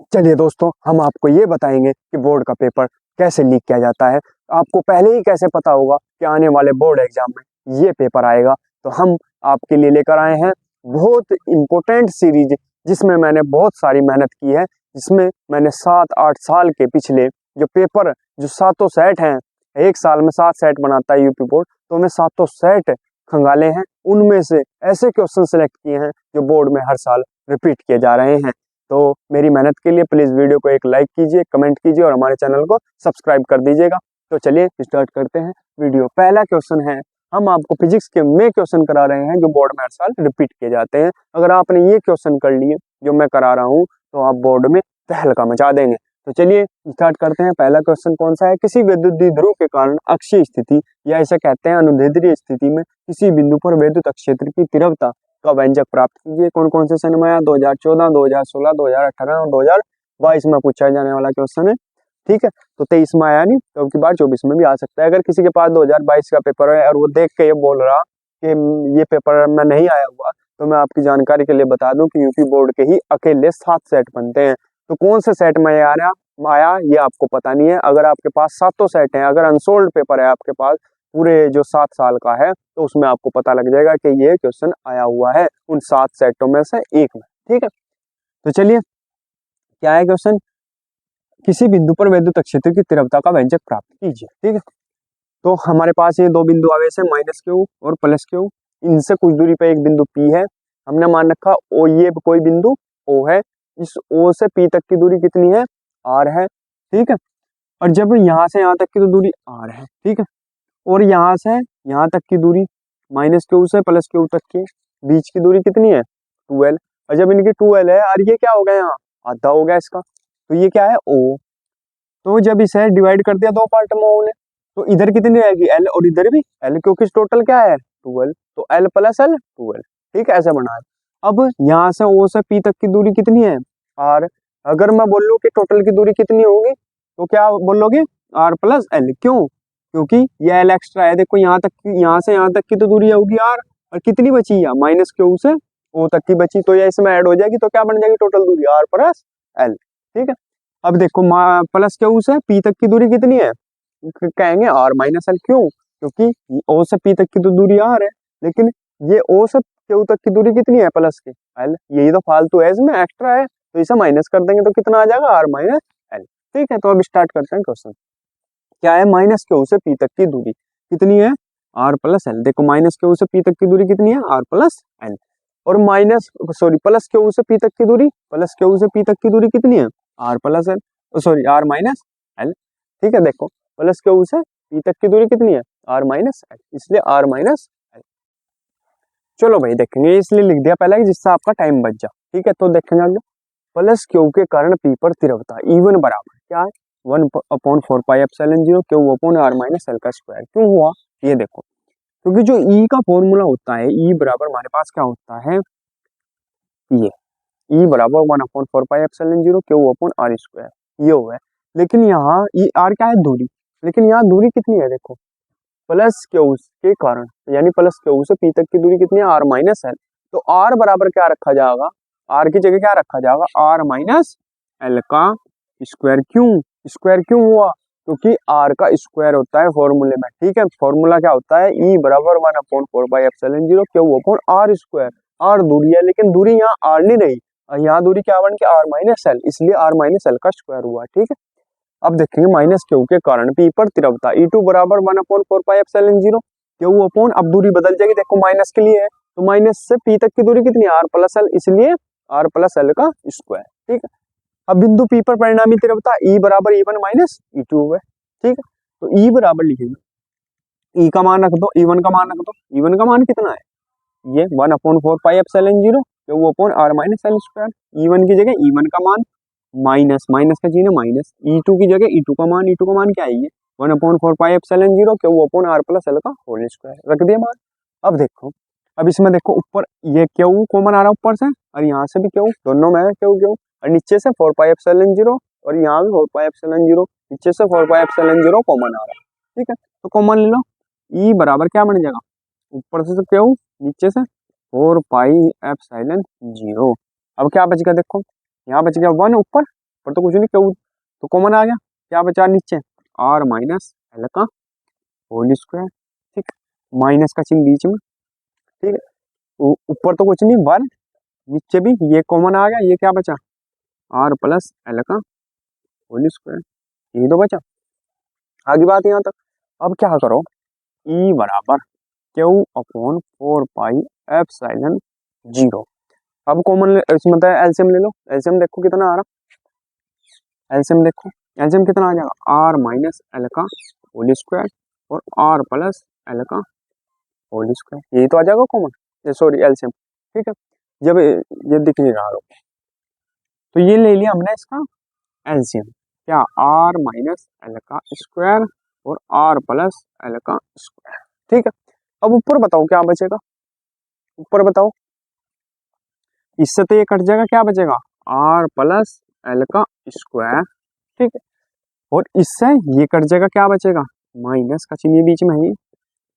चलिए दोस्तों, हम आपको ये बताएंगे कि बोर्ड का पेपर कैसे लीक किया जाता है। आपको पहले ही कैसे पता होगा कि आने वाले बोर्ड एग्जाम में ये पेपर आएगा। तो हम आपके लिए लेकर आए हैं बहुत इम्पोर्टेंट सीरीज, जिसमें मैंने बहुत सारी मेहनत की है। जिसमें मैंने 7-8 साल के पिछले जो पेपर, जो सातों सेट हैं, एक साल में 7 सेट बनाता है यूपी बोर्ड, तो मैं सातों सेट खंगाले हैं। उनमें से ऐसे क्वेश्चन सेलेक्ट किए हैं जो बोर्ड में हर साल रिपीट किए जा रहे हैं। तो मेरी मेहनत के लिए प्लीज़ वीडियो को एक लाइक कीजिए, कमेंट कीजिए और हमारे चैनल को सब्सक्राइब कर दीजिएगा। तो चलिए स्टार्ट करते हैं वीडियो। पहला क्वेश्चन है, हम आपको फिजिक्स के में क्वेश्चन करा रहे हैं जो बोर्ड में हर साल रिपीट किए जाते हैं। अगर आपने ये क्वेश्चन कर लिए जो मैं करा रहा हूँ तो आप बोर्ड में तहलका मचा देंगे। तो चलिए स्टार्ट करते हैं। पहला क्वेश्चन कौन सा है? किसी विद्युत द्विध्रुव के कारण अक्षीय स्थिति या इसे कहते हैं अनुदैर्ध्य स्थिति में किसी बिंदु पर विद्युत क्षेत्र की तीव्रता का व्यंजक प्राप्त कीजिए। कौन कौन से सन में आया? 2014, 2016, 2018 और 2022 में पूछा जाने वाला क्वेश्चन है। ठीक है, तो 23 में आया नहीं, तो अब की बार 24 में भी आ सकता है। अगर किसी के पास 2022 का पेपर है और वो देख के ये बोल रहा कि ये पेपर में नहीं आया हुआ, तो मैं आपकी जानकारी के लिए बता दूं कि यूपी बोर्ड के ही अकेले 7 सेट बनते हैं। तो कौन से सेट में आया ये आपको पता नहीं है। अगर आपके पास सातों सेट हैं, अगर अनसोल्ड पेपर है आपके पास पूरे जो 7 साल का है, तो उसमें आपको पता लग जाएगा कि ये क्वेश्चन आया हुआ है उन 7 सेटों में से एक में। ठीक है, तो चलिए क्या है क्वेश्चन? किसी बिंदु पर विद्युत क्षेत्र की तीव्रता का व्यंजक प्राप्त कीजिए। ठीक है, तो हमारे पास ये दो बिंदु आवेश है, -q और +q। इनसे कुछ दूरी पे एक बिंदु P है। हमने मान रखा ओ, ये कोई बिंदु O है। इस O से P तक की दूरी कितनी है? R है। ठीक है, और जब यहाँ से यहाँ तक की तो दूरी R है। ठीक है, और यहाँ से यहाँ तक की दूरी -q से +q तक की बीच की दूरी कितनी है? 2l। और जब इनकी 2l है और ये क्या हो गया, यहाँ आधा हो गया इसका, तो ये क्या है? O। तो जब इसे डिवाइड कर दिया दो पार्ट में O ने, तो इधर कितनी रहेगी? L, और इधर भी L, क्योंकि टोटल क्या है? 2l। तो L + L 2l। ठीक है, ऐसे बना है। अब यहाँ से O से P तक की दूरी कितनी है? R। अगर मैं बोल लूँ कि टोटल की दूरी कितनी होगी, तो क्या बोलोगे? R + L। क्यों? क्योंकि ये L एक्स्ट्रा है। देखो यहाँ तक की, यहाँ से यहाँ तक की तो दूरी होगी R, और कितनी बची है? -q से O तक की बची, तो ये इसमें ऐड हो जाएगी। तो क्या बन जाएगी टोटल दूरी? R + L। ठीक है, अब देखो +q से P तक की दूरी कितनी है? कहेंगे R - L। क्यों? क्योंकि O से P तक की तो दूरी R है, लेकिन ये O से Q तक की दूरी कितनी है? प्लस के L। यही तो फालतू है, इसमें एक्स्ट्रा है, तो इसे माइनस कर देंगे तो कितना आ जाएगा? R - L। ठीक है, तो अब स्टार्ट करते हैं क्वेश्चन। क्या है? -q से P तक की दूरी कितनी है? R + L। देखो -q से P तक की दूरी कितनी है? R + L। और +q से P तक की दूरी, +q से P तक की दूरी कितनी है? R + L, R - L। ठीक है, देखो +q से P तक की दूरी कितनी है? R - L, इसलिए R - L। चलो भाई देखेंगे, इसलिए लिख दिया पहले जिससे आपका टाइम बच जा। ठीक है, तो देखेंगे आगे। +q के कारण P पर तीव्रता E1 बराबर क्या है? 1/4πε0 Q/R - L का स्क्वायर। क्यों हुआ ये देखो, क्योंकि जो E का फॉर्मूला होता है, E बराबर हमारे पास क्या होता है? ये E बराबर 1/4πε0 Q/R²। ये हुआ है। लेकिन यहाँ R क्या है? दूरी। लेकिन यहाँ दूरी कितनी है? देखो +q के कारण, यानी +q से P तक की दूरी कितनी है? R - L। तो R बराबर क्या रखा जाएगा? R की जगह क्या रखा जाएगा? R - L का स्क्वायर। क्यों स्क्वायर क्यों हुआ? क्योंकि R का स्क्वायर होता है फॉर्मूले में। ठीक है, फॉर्मूला क्या होता है? E बराबर 1/4πε0 Q/R²। R दूरी है, लेकिन दूरी यहाँ R नहीं रही, और यहाँ दूरी क्या बन के? R - L, इसलिए R - L का स्क्वायर हुआ। ठीक है, अब देखेंगे -q के कारण P पर तीव्रता E2 बराबर 1/4πε0 Q/, अब दूरी बदल जाएगी। देखो माइनस के लिए है, तो माइनस से P तक की दूरी कितनी है? R + L, इसलिए R + L का स्क्वायर। ठीक है, अब बिंदु P पर परिणामी तीव्रता E बराबर E1 - E2 है। ठीक है, तो E बराबर लिखेंगे, E का मान रख दो, E1 का मान रख दो। E1 का मान कितना है? ये 1/4πε0 Q/R - L स्क्वायर। E1 की जगह E1 का मान, माइनस का चिन्ह माइनस, E2 की जगह E2 का मान, E2 का मान क्या है? ये 1/4πε0 Q/R + L का होल स्क्वायर। रख दिया मान। अब देखो, अब इसमें देखो ऊपर ये Q कॉमन आ रहा है ऊपर से, और यहाँ से भी Q, दोनों में है Q, और नीचे से 4πε0, और यहाँ भी 4πε0, नीचे से 4πε0 कॉमन आ रहा है। ठीक है, तो कॉमन ले लो। E बराबर क्या बन जाएगा? ऊपर से Q, नीचे से 4πε0। अब क्या बच गया? देखो यहाँ बच गया 1 ऊपर, ऊपर तो कुछ नहीं, क्यों तो कॉमन आ गया, क्या बचा नीचे, आर माइनस एल का होल स्क्वायर। ठीक, माइनस का चिन्ह बीच में। ठीक है, ऊपर तो कुछ नहीं 1, नीचे भी ये कॉमन आ गया, ये क्या बचा, आर प्लस एल का होल स्क्वायर, ये तो बचा। आगे बात यहाँ तक। अब क्या करो, ई बराबर क्यू अपॉन 4 पाई एप्सिलॉन 0। अब कॉमन इसमें मतलब एलसीएम ले लो, एलसीएम देखो कितना आ रहा, एलसीएम देखो, एलसीएम कितना आ जाएगा, आर माइनस एल का होल स्क्वायर और आर प्लस एल का होल स्क्वायर, यही तो आ जाएगा कॉमन, ये सॉरी एलसीएम। ठीक है, जब ये दिख नहीं रहा तो ये ले लिया हमने इसका एलसीएम, क्या आर माइनस एल का स्क्वायर और आर प्लस एल का स्क्वायर। ठीक है, अब ऊपर बताओ क्या बचेगा, ऊपर बताओ, इससे तो ये कट जाएगा, क्या बचेगा, आर प्लस एल का स्क्वायर। ठीक है, और इससे ये कट जाएगा, क्या बचेगा, माइनस का चिन्ह बीच में है,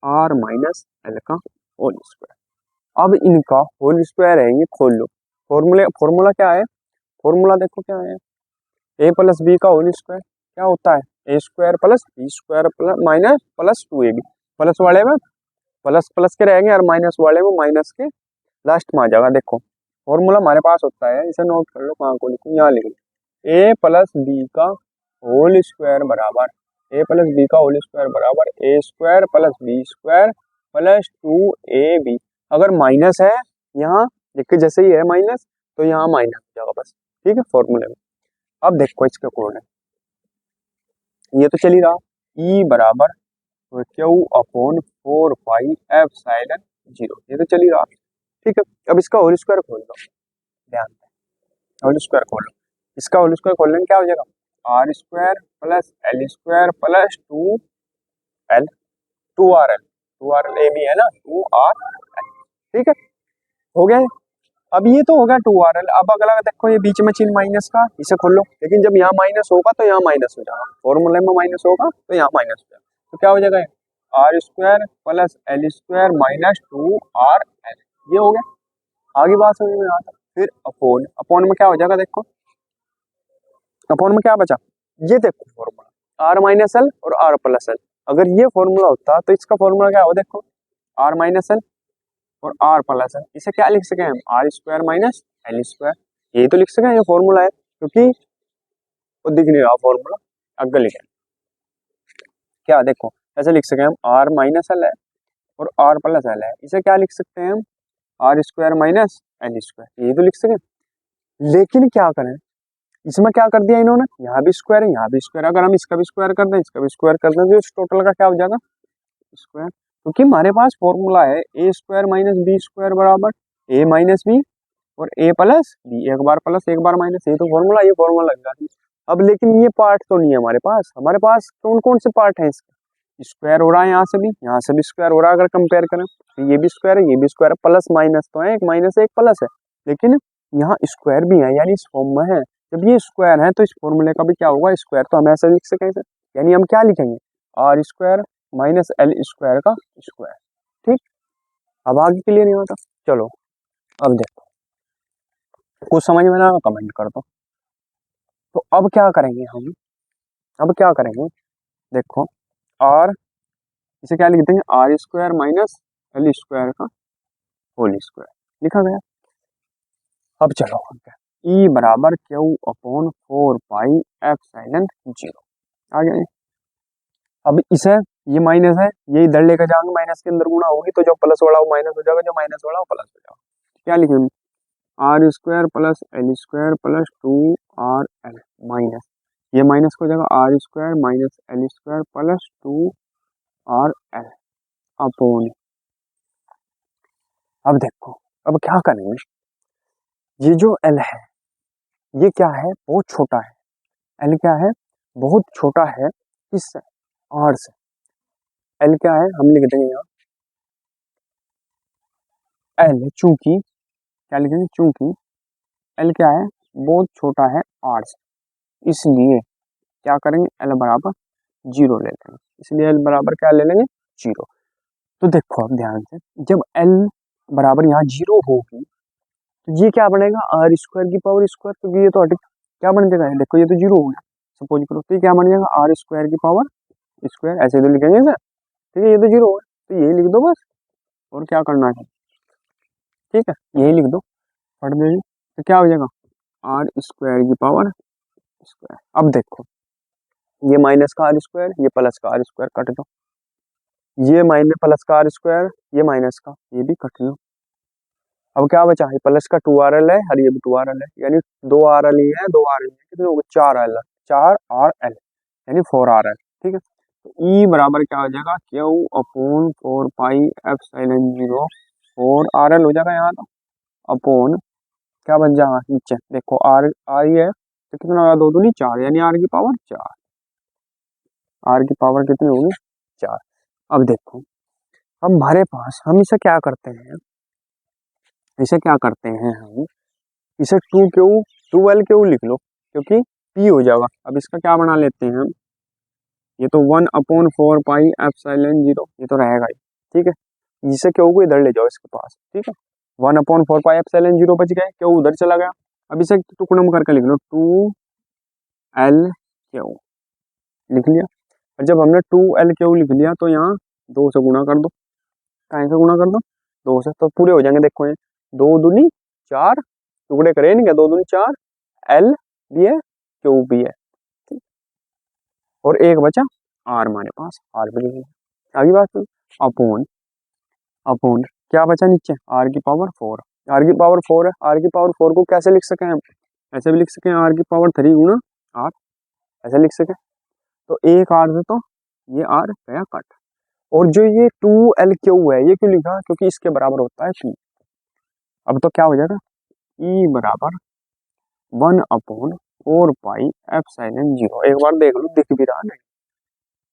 आर माइनस एल का होल स्क्वायर। अब इनका होल स्क्वायर है, ये खोल लो, फॉर्मूला क्या है, फॉर्मूला देखो क्या है, ए प्लस बी का होल स्क्वायर क्या होता है, a square plus b square plus minus plus 2ab, plus वाले में प्लस प्लस के रहेंगे और माइनस वाले में माइनस के लास्ट में आ जाएगा। देखो फॉर्मूला हमारे पास होता है, इसे नोट कर लो, कहाँ को लिखूँ, यहाँ लिख लो, ए प्लस बी का होल स्क्वायर बराबर, ए प्लस बी का होल स्क्वायर बराबर a square plus b square plus 2ab। अगर माइनस है यहाँ देखिए, जैसे ही है माइनस तो यहाँ माइनस हो जाएगा बस। ठीक है, फॉर्मूले में। अब देखो इसका कोड है, ये तो चल ही रहा, ई बराबर क्यू अपॉन 4 पाई एप्सिलॉन 0, ये तो चल ही रहा। ठीक है, अब इसका होल स्क्वायर खोल लो, ध्यान दें, होल स्क्वायर खोल लो, इसका होल स्क्वायर खोलने में क्या हो जाएगा, r square plus l square plus 2 l 2 r l ए भी है ना, 2 आर एल। ठीक है, हो गया। अब ये तो होगा 2 आर एल। अब अगला देखो, ये बीच में चिन्ह माइनस का, इसे खोल लो, लेकिन जब यहाँ माइनस होगा तो यहाँ माइनस हो जाएगा, फॉर्मूले में माइनस होगा तो यहाँ माइनस हो जाएगा, तो क्या हो जाएगा, r square plus l square minus 2 r l, ये हो गया। आगे बात समझ में आता, फिर अपोन, अपोन में क्या हो जाएगा, देखो अपोन में क्या बचा, ये देखो फॉर्मूला आर माइनस एल और आर प्लस एल, अगर ये फॉर्मूला होता तो इसका फॉर्मूला क्या हो, देखो आर माइनस एल और आर प्लस एल, इसे क्या लिख सके हम, r square minus l square, ये तो लिख सके, ये फॉर्मूला है, क्योंकि वो दिख नहीं रहा फॉर्मूला, अगर लिखे क्या, देखो ऐसे लिख सके हम, आर माइनस एल है और आर प्लस एल है, इसे क्या लिख सकते हैं हम, r square minus l square, ये तो लिख सके। लेकिन क्या करें, इसमें क्या कर दिया इन्होंने, यहाँ भी स्क्वायर है यहाँ भी स्क्वायर, अगर हम इसका भी स्क्वायर कर दें इसका भी स्क्वायर कर दें तो इस टोटल का क्या हो जाएगा, स्क्वायर, क्योंकि हमारे पास फॉर्मूला है a square minus B square बराबर ए माइनस बी और ए प्लस बी, एक बार प्लस एक बार माइनस, ये तो फॉर्मूला, ये फॉर्मूला लग जाती है। अब लेकिन ये पार्ट तो नहीं है हमारे पास, हमारे पास कौन कौन से पार्ट हैं इसके, स्क्वायर हो रहा है यहाँ से भी स्क्वायर हो रहा है, अगर कंपेयर करें तो ये भी स्क्वायर है ये भी स्क्वायर है, प्लस माइनस तो है, एक माइनस है एक प्लस है, लेकिन यहाँ स्क्वायर भी है, यानी इस फॉर्म में है। जब ये स्क्वायर है तो इस फॉर्मूले का भी क्या होगा, स्क्वायर, तो हम ऐसे लिख सकें इसे, यानी हम क्या लिखेंगे, r square minus l square का स्क्वायर। ठीक, अब आगे क्लियर नहीं होता, चलो अब देखो, कुछ समझ में ना कमेंट कर दो। तो अब क्या करेंगे हम, अब क्या करेंगे, देखो आर, इसे क्या लिख देंगे, r square minus l square का होल स्क्वायर लिखा गया। अब चलो ई बराबर क्यू अपॉन 4 पाई एप्सिलॉन 0 आ गया। अब इसे, ये माइनस है, ये इधर लेकर जाएंगे, माइनस के अंदर गुणा होगी तो जो प्लस वाला वो माइनस हो जाएगा, जो माइनस वाला वो प्लस हो जाएगा। क्या लिखेंगे, r square plus l square plus 2 r l minus, ये माइनस हो जाएगा r square minus l square plus 2 r l upon. अब देखो, अब क्या करेंगे, ये जो एल है ये क्या है, बहुत छोटा है, एल क्या है, बहुत छोटा है, किससे, आर से। एल क्या है, हम लिख देंगे यहाँ एल, चूंकि क्या लिखेंगे, चूंकि एल क्या है, बहुत छोटा है आर से, इसलिए क्या करेंगे, एल बराबर 0 ले लेंगे, इसलिए एल बराबर क्या ले लेंगे, 0। तो देखो अब ध्यान से, जब एल बराबर यहाँ 0 होगी तो ये क्या बनेगा, आर स्क्वायर की पावर स्क्वायर, तो ये तो क्या बन जाएगा, देखो ये तो जीरो हो गया, सपोज करो, तो ये क्या बन जाएगा, आर स्क्वायर की पावर स्क्वायर, ऐसे तो लिखेंगे सर, ठीक है, ये तो जीरो है, तो यही लिख दो बस, और क्या करना है, ठीक है, यही लिख दो, पढ़ देंगे, तो क्या हो जाएगा, आर स्क्वायर की पावर स्क्वायर। अब देखो, ये माइनस का आर स्क्वायर, ये प्लस का आर स्क्वायर कट दो, ये माइनस प्लस का आर स्क्वायर, ये माइनस का, ये भी कट दो। अब क्या बचा है, प्लस का 2RL है और ये भी 2RL है, यानी 2RL ही है, 2RL है, कितने हो गए, 4RL, 4RL यानी 4RL, ठीक है। तो ई बराबर क्या हो जाएगा, Q upon 4 pi epsilon 0 4RL हो जाएगा यहाँ, तो अपॉन क्या बन जाएगा, नीचे देखो आर आर ही है, तो कितना होगा, 2 दूनी 4, यानी आर की पावर 4, आर की पावर कितनी होगी, 4। अब देखो, अब हमारे पास, हम इसे क्या करते हैं, इसे क्या करते हैं हम, इसे 2L लिख लो, क्योंकि P हो जाएगा। अब इसका क्या बना लेते हैं हम, ये तो 1/4 पाई एप्सिलॉन 0, ये तो रहेगा ही, ठीक है, इसे क्यू को इधर ले जाओ इसके पास, ठीक है, 1/4 पाई एप्सिलॉन 0 बच गए, क्यू उधर चला गया। अब इसे टुकड़ा में करके लिख लो, 2L लिख लिया, और जब हमने 2L लिख लिया तो यहाँ 2 से गुणा कर दो, कहीं से गुणा कर दो, 2 से, तो पूरे हो जाएंगे, देखो ये 2 दूनी 4, टुकड़े करे नहीं क्या, 2 दूनी 4, L भी है, Q भी है, ठीक? और एक बचा R, हमारे पास R भी लिख लिया, आगे बात, अपॉन अपॉन क्या बचा नीचे, R की पावर 4, R की पावर 4 है, R की पावर 4 को कैसे लिख सके हम, ऐसे भी लिख सके, R की पावर 3 गुना R, ऐसे लिख सके, तो एक R से तो ये R गया कट, और जो ये 2LQ है, ये क्यों लिखा, क्योंकि इसके बराबर होता है P। अब तो क्या हो जाएगा, E बराबर 1/4 पाई एप्सिलॉन 0, एक बार देख लो, दिख भी रहा नहीं,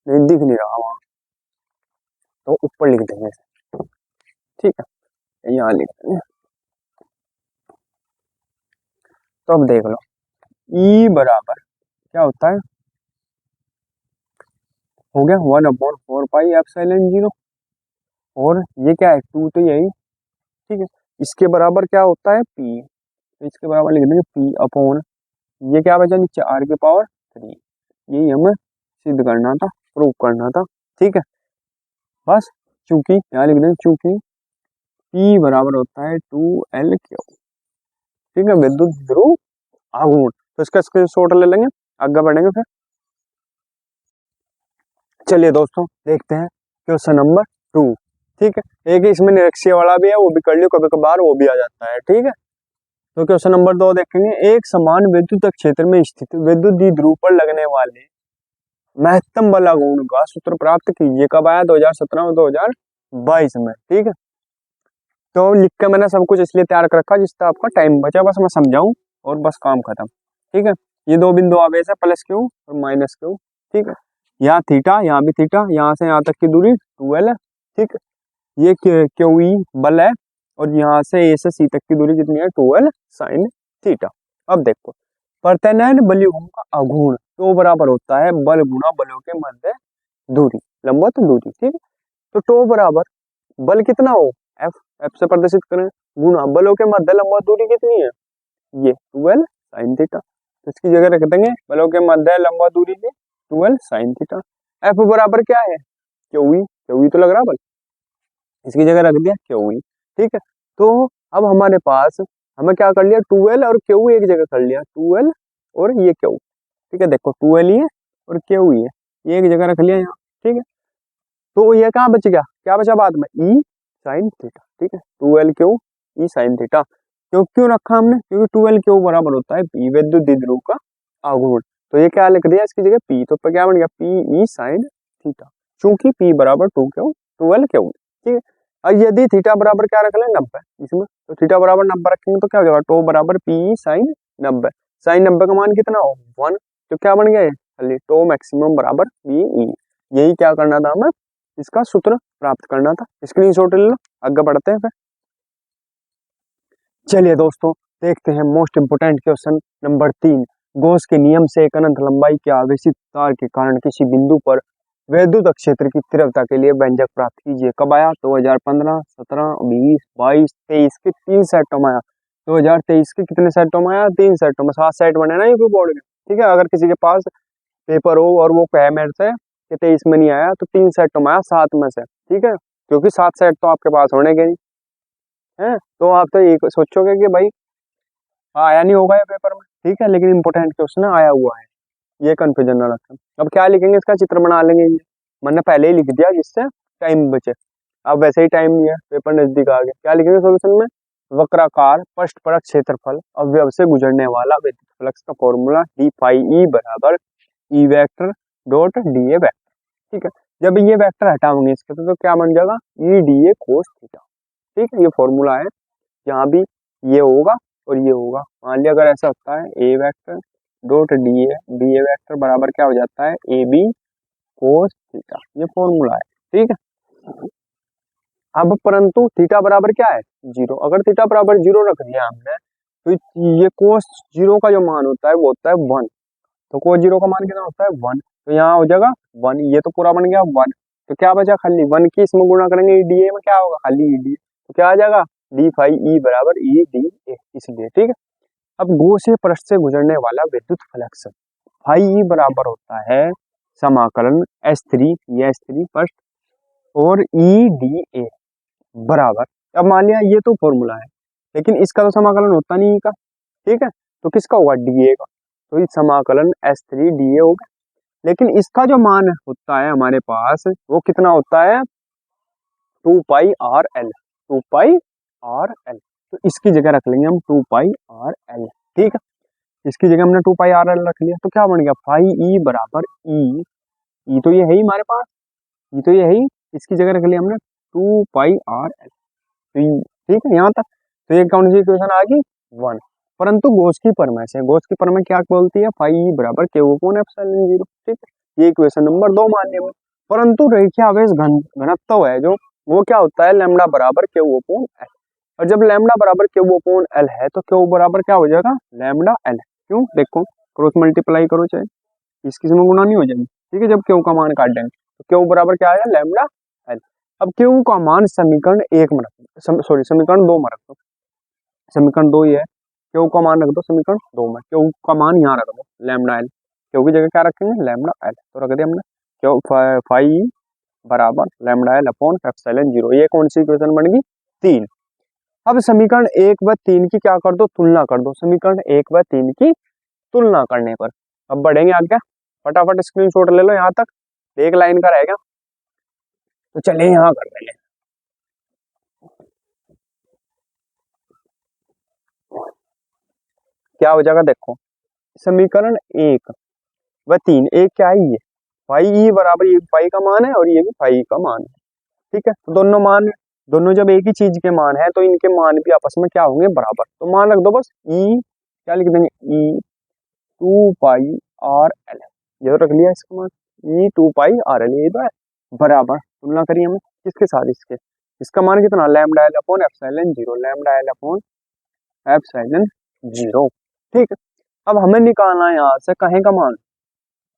नहीं दिख नहीं रहा वहां, तो ऊपर लिख देंगे, ठीक है, यहाँ लिख देंगे, तो अब देख लो, E बराबर क्या होता है, हो गया 1/4 पाई एप्सिलॉन 0, और ये क्या है, 2 तो यही, ठीक है, इसके बराबर क्या होता है, P, तो इसके बराबर लिख देंगे P अपॉन, ये क्या बचा नीचे, R की पावर 3, यही हमें सिद्ध करना था, प्रूव करना था, ठीक है, बस, चूंकि यहाँ लिख देंगे, चूंकि P बराबर होता है 2LQ, ठीक है, विद्युत ध्रुव आघूर्ण, तो इसका स्क्रीनशॉट ले लेंगे, आगे बढ़ेंगे फिर। चलिए दोस्तों, देखते हैं क्वेश्चन नंबर 2, ठीक है, एक इसमें निरक्षीय वाला भी है, वो भी कर लियो, कभी कभार वो भी आ जाता है, ठीक है। तो क्वेश्चन नंबर 2 देखेंगे, एक समान विद्युत क्षेत्र में स्थित विद्युत द्विध्रुव पर लगने वाले महत्तम बल आघूर्ण का सूत्र प्राप्त कीजिए, कब आया, 2017 और 2022 में, ठीक है। तो लिख के मैंने सब कुछ इसलिए तैयार कर रखा जिससे आपका टाइम बचा, बस मैं समझाऊं और बस काम खत्म, ठीक है। ये 2 बिंदु आवेश है, प्लस Q और माइनस Q, ठीक है, यहाँ थीटा, यहाँ भी थीटा, यहाँ से यहाँ तक की दूरी 2L है, ठीक है, ये QE बल है, और यहाँ से A से C तक की दूरी कितनी है, 2L साइन थीटा। अब देखो, प्रत्यानयन बलयुग्म का आघूर्ण तो बराबर होता है बल गुणा बलों के मध्य दूरी, लंबवत दूरी, ठीक है। तो टो बराबर बल कितना हो, F, F से प्रदर्शित करें, गुणा बलों के मध्य लंबवत दूरी कितनी है, ये 2L साइन थीटा, तो इसकी जगह रख देंगे बलों के मध्य लंबवत दूरी की 2L साइन थीटा। F बराबर क्या है, QE, QE तो लग रहा बल, इसकी जगह रख दिया QE, ठीक है। तो अब हमारे पास, हमें क्या कर लिया, 2L और QE एक जगह कर लिया, 2L और ये QE, ठीक है, देखो 2L ही है और QE है, ये एक जगह रख लिया यहाँ, ठीक है। तो ये कहाँ बच गया, क्या बचा बाद में, E साइन थीटा, ठीक है, 2LQ E साइन थीटा, क्यों रखा हमने, क्योंकि 2LQ बराबर होता है P, विद्युत द्विध्रुव का आघूर्ण, तो ये क्या लिख दिया इसकी जगह P, तो क्या बन गया, PE साइन थीटा, चूंकि P बराबर 2LQ, ठीक है। और यदि थीटा बराबर क्या रख लें, 90 इसमें, तो थीटा बराबर 90 रखेंगे तो क्या हो जाएगा, टो बराबर PE साइन 90, साइन 90 का मान कितना हो 1, तो क्या बन गया, खाली टो मैक्सिमम बराबर PE, यही क्या करना था हमें, इसका सूत्र प्राप्त करना था, स्क्रीनशॉट ले लो, आगे बढ़ते हैं फिर। चलिए दोस्तों, देखते हैं most important question number 3, Gauss के नियम से एक अनंत लंबाई के आवेशित तार के कारण किसी बिंदु पर विद्युत क्षेत्र की तीव्रता के लिए व्यंजक प्राप्त कीजिए, कब आया, 2015, 17, 20, 22, 23 के 3 सेटों में आया। 2023 के कितने सेटों में आया, 3 सेटों में, 7 सेट बने ना यूपी बोर्ड के। ठीक है, अगर किसी के पास पेपर हो और वो कहे मेरे से कि 23 में नहीं आया, तो 3 सेटों में आया 7 में से। ठीक है, क्योंकि 7 सेट तो आपके पास होने के नहीं है, तो आप तो ये सोचोगे कि भाई आया नहीं होगा ये पेपर में। ठीक है, लेकिन इंपॉर्टेंट क्वेश्चन आया हुआ है, ये कंफ्यूजन ना रखें। अब क्या लिखेंगे, इसका चित्र बना लेंगे। ये मैंने पहले ही लिख दिया जिससे टाइम बचे। अब वैसे ही टाइम नहीं है, पेपर नजदीक आ गया। क्या लिखेंगे सोल्यूशन में, वक्राकार पृष्ठपरक क्षेत्रफल अवयव से गुजरने वाला विद्युत फ्लक्स का फॉर्मूला डी फाई ई बराबर E vector dot d a vector. ठीक है, जब ये वेक्टर हटाओगे इसके तो क्या बन जाएगा, E D A cos theta. ठीक है, ये फॉर्मूला है, यहाँ भी ये होगा और ये होगा। मान लिया अगर ऐसा होता है, a vector dot d a vector बराबर क्या हो जाता है, ए बी कोस थीटा। ये फॉर्मूला है। ठीक है, अब परंतु थीटा बराबर क्या है, 0। अगर थीटा बराबर 0 रख दिया हमने, तो ये कोस 0 का जो मान होता है वो होता है 1। तो कोस 0 का मान कितना होता है, 1। तो यहाँ हो जाएगा 1, ये तो पूरा बन गया 1। तो क्या बचा, खाली 1 की इसमें गुणा करेंगे डी ए में, क्या होगा, खाली डी। तो क्या आ जाएगा, डी फाई ई बराबर ई डी ए, इसलिए। ठीक है, अब गो से पृष्ठ से गुजरने वाला विद्युत फ्लक्स फाई ई बराबर होता है समाकलन S3, ये S3 पृष्ठ और ई डी ए बराबर। अब मान लिया ये तो फॉर्मूला है, लेकिन इसका तो समाकलन होता नहीं का। ठीक है, तो किसका होगा, डी ए का। तो इस समाकलन S3 डी ए होगा, लेकिन इसका जो मान होता है हमारे पास वो कितना होता है, 2 पाई आर एल। 2 पाई आर एल, तो इसकी जगह रख लेंगे हम 2 पाई आर एल। ठीक है, इसकी जगह हमने 2 पाई आर एल रख लिया, तो क्या बन गया, फाई ई बराबर ई तो ये है ही हमारे पास, ये तो ये है ही, इसकी जगह रख लिया हमने 2 पाई आर एल। ठीक है, यहाँ तक। तो ये कौन सी इक्वेशन आ गई, 1। परंतु गॉस की प्रमेय से, गॉस की प्रमेय क्या बोलती है, फाई ई बराबर क्यू अपॉन एप्सिलॉन 0। ठीक है, ये इक्वेशन नंबर 2 मान लिया। परंतु रेखीय आवेश घनत्व है जो, वो क्या होता है, लैम्डा बराबर क्यू अपॉन एल। और जब लैम्डा बराबर क्यू अपॉन एल है, तो क्यू बराबर क्या हो जाएगा, लैम्डा एल। क्यों, देखो क्रॉस मल्टीप्लाई करो, चाहे इसकी में गुणा नहीं हो जाएगी। ठीक है, जब क्यू का मान काट देंगे तो क्यू बराबर क्या आएगा, लैम्डा एल। अब क्यू का मान समीकरण 1 में रख, सॉरी समीकरण 2 में रख दो। समीकरण 2 ही है, क्यू का मान रख दो समीकरण 2 में, क्यू का मान यहाँ रख दो, लैम्डा एल। क्यू की जगह क्या रखेंगे, लैम्डा एल। तो रख दिया हमने क्यू फाई बराबर लैम्डा एल अपॉन एप्सिलॉन 0। ये कौन सी इक्वेशन बन गई, 3। अब समीकरण 1 व 3 की क्या कर दो, तुलना कर दो। समीकरण 1 व 3 की तुलना करने पर अब बढ़ेंगे आगे। फटाफट स्क्रीनशॉट ले लो, यहाँ तक 1 लाइन का रहेगा, तो चलिए यहाँ कर लेंगे। क्या हो जाएगा, देखो समीकरण 1 व 3, एक क्या है, ये फाई ई बराबर, ये फाई का मान है और ये भी फाई का मान है। ठीक है, तो दोनों मान, दोनों जब एक ही चीज के मान है तो इनके मान भी आपस में क्या होंगे, बराबर। तो मान रख दो बस, ई क्या लिख देंगे, ई 2 पाई आर एल। ये तो रख लिया इसका मान, ई 2 पाई आर एल, ये तो है बराबर। तुलना करिए हमें किसके साथ, इसके, इसका मान कितना, lambda L upon epsilon 0, lambda L upon epsilon 0। ठीक है, अब हमें निकालना है यहाँ से कहें का मान,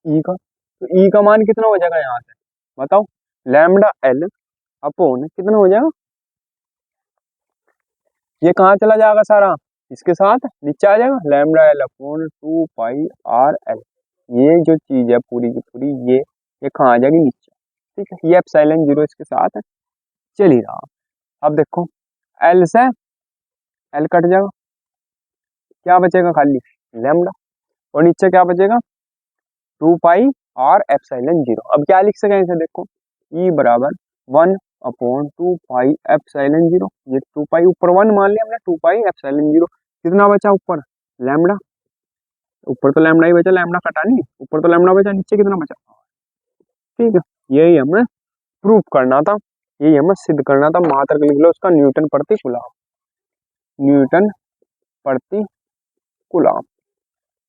ई का। तो ई का मान कितना हो जाएगा यहाँ से, बताओ, लैम्डा एल अपॉन कितना हो जाएगा, ये कहाँ चला जाएगा सारा, इसके साथ नीचे आ जाएगा, lambda L upon 2 pi are l. ये जो चीज है पूरी की पूरी, ये कहाँ आ जाएगी, नीचे। ठीक है, ये एप्सिलॉन 0 इसके साथ चल ही रहा। अब देखो एल से एल कट जाएगा, क्या बचेगा, खाली लैम्डा, और नीचे क्या बचेगा, 2 पाई आर एप्सिलॉन 0। अब क्या लिख सकें इसे, देखो ई बराबर 1 अपॉन 2 पाई एप्सिलॉन 0। ये 2 पाई ऊपर 1 मान लिया हमने, 2 पाई एप्सिलॉन 0। कितना बचा ऊपर, लैम्डा, ऊपर तो लैम्डा ही बचा, लैम्डा कटा नहीं, ऊपर तो लैम्डा बचा, नीचे कितना बचा। ठीक है, यही हमें प्रूफ करना था, यही हमें सिद्ध करना था। मात्रक लिख लो उसका, न्यूटन प्रति कूलम, न्यूटन प्रति कूलम।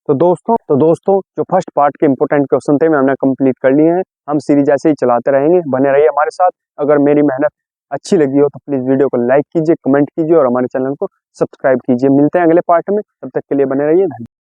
तो दोस्तों जो फर्स्ट पार्ट के इंपॉर्टेंट क्वेश्चन थे, हमने कंप्लीट कर लिए हैं। हम सीरीज ऐसे ही चलाते रहेंगे, बने रहिए हमारे साथ। अगर मेरी मेहनत अच्छी लगी हो तो प्लीज वीडियो को लाइक कीजिए, कमेंट कीजिए और हमारे चैनल को सब्सक्राइब कीजिए। मिलते हैं अगले पार्ट में, तब तक के लिए बने रहिए, धन्यवाद।